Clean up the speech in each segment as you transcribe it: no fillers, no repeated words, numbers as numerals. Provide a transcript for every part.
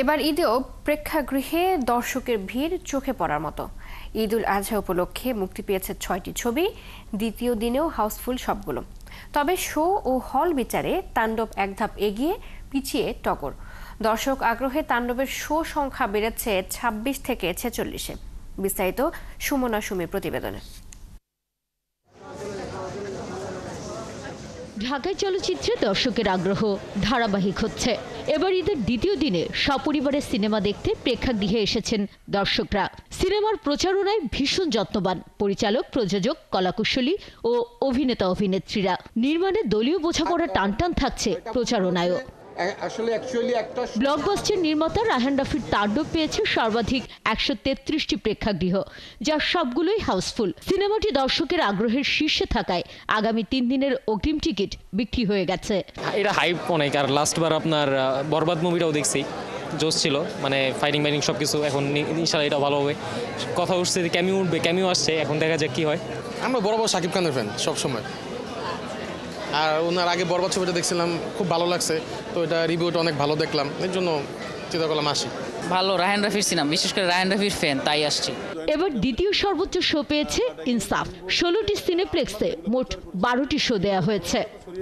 এবার ঈদেও প্রেক্ষাগৃহে দর্শকের ভিড় চোখে পড়ার মতো। ঈদ উল আজহা উপলক্ষে মুক্তি পেয়েছে ৬টি ছবি। দ্বিতীয় দিনেও হাউসফুল সবগুলো। তবে শো ও হল বিচারে তাণ্ডব এক ধাপ এগিয়ে, পিছিয়ে টগর। দর্শক আগ্রহে তাণ্ডবের শো সংখ্যা বেড়েছে ২৬ থেকে ৪৬-এ। বিস্তারিত সুমনা সুমির প্রতিবেদনে। ঢাকায় চলচ্চিত্রে দর্শকের আগ্রহ ধারাবাহিক হচ্ছে। এবার ঈদের দ্বিতীয় দিনে সপরিবারে সিনেমা দেখতে প্রেক্ষাগৃহে এসেছেন দর্শকরা। সিনেমার প্রচারণায় ভীষণ যত্নবান পরিচালক, প্রযোজক, কলাকুশলী ও অভিনেতা অভিনেত্রীরা। নির্মাণে দলীয় বোঝাপড়া টানটান থাকছে প্রচারণায়ও। ব্লকবাস্টার নির্মাতা রায়হান রাফির তাণ্ডব পেয়েছে সর্বাধিক ১৩৩টি প্রেক্ষাগৃহ, যার সবগুলোই হাউসফুল। সিনেমাটি দর্শকের আগ্রহের শীর্ষে থাকায় আগামী ৩ দিনের অগ্রিম টিকিট বিক্রি হয়ে গেছে। এটা হাইপ অনেক। আর লাস্টবার আপনার বরবাদ মুভিটাও দেখছি, জোশ ছিল, মানে ফাইটিং সবকিছু। এখন ইনশাআল্লাহ এটা ভালো হবে। কথা উঠছে যে ক্যামিও উঠবে, ক্যামিও আসছে, এখন দেখা যাক কি হয়। আমরা বরাবর শাকিব খানের ফ্যান সবসময়। আর ওনার আগে বরবাদ ছবিটা দেখছিলাম, খুব ভালো লাগছে। তো এটা রিভিউটা অনেক ভালো দেখলাম, এর জন্য চিন্তা করলাম আসি। ভালো, রায়হান রাফির সিনেমা, বিশেষ করে রায়হান রাফির ফ্যান, তাই আসছি। এবার দ্বিতীয় সর্বোচ্চ শো পেয়েছে ইনসাফ। ১৬টি সিনেপ্লেক্সে মোট ১২টি শো দেয়া হয়েছে।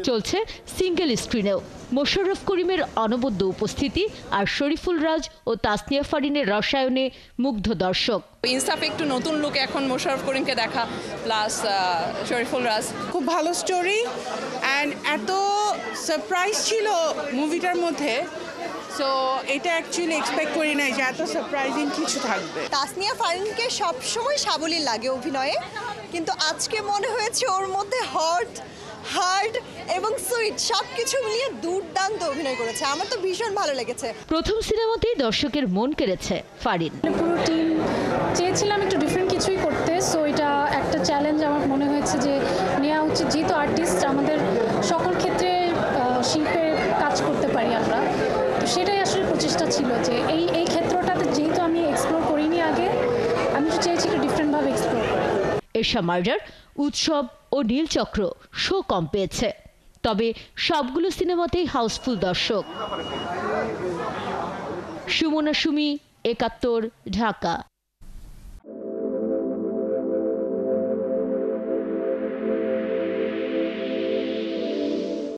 চলছে সিঙ্গেল স্ক্রিনেও। মোশাররফ করিমের অনবদ্য উপস্থিতি আর শরীফুল রাজ ও তাসনিয়া ফারিনের রসায়নে মুগ্ধ দর্শক। ইনসাফ একটু নতুন লুক এখন মোশাররফ করিমকে দেখা, প্লাস শরীফুল রাজ। খুব ভালো স্টোরি অ্যান্ড এত সারপ্রাইজ ছিল মুভিটার মধ্যে। সো এটা অ্যাকচুয়ালি এক্সপেক্ট করি নাই যে এত সারপ্রাইজিং কিছু থাকবে। তাসনিয়া ফারিনকে সবসময় সাবলীল লাগে অভিনয়ে, কিন্তু আজকে মনে হয়েছে ওর মধ্যে হার্ড এবং সুইট সবকিছু মিলিয়ে দুর্দান্ত অভিনয় করেছে। আমার তো ভীষণ ভালো লেগেছে। প্রথম সিনেমাতেই দর্শকের মন কেড়েছে ফারিন। পুরো টিম চেয়েছিলাম একটু ডিফারেন্ট কিছুই করতে, সো এটা একটা চ্যালেঞ্জ আমার মনে হয়েছে যে নেওয়া উচিত। যেহেতু আর্টিস্ট, আমাদের সকল ক্ষেত্রে শিল্পে কাজ করতে পারি আমরা, তো সেটাই আসলে প্রচেষ্টা ছিল যে এই ক্ষেত্রটাতে যেহেতু আমি এক্সপ্লোর করিনি আগে, আমি তো চেয়েছি একটু ডিফারেন্টভাবে এক্সপ্লোর করি। এরশা মার্ডার, উৎসব ও নীলচক্র শো কম পেয়েছে, তবে সবগুলো সিনেমাতেই হাউসফুল দর্শক। সুমনা সুমি, ৭১, ঢাকা।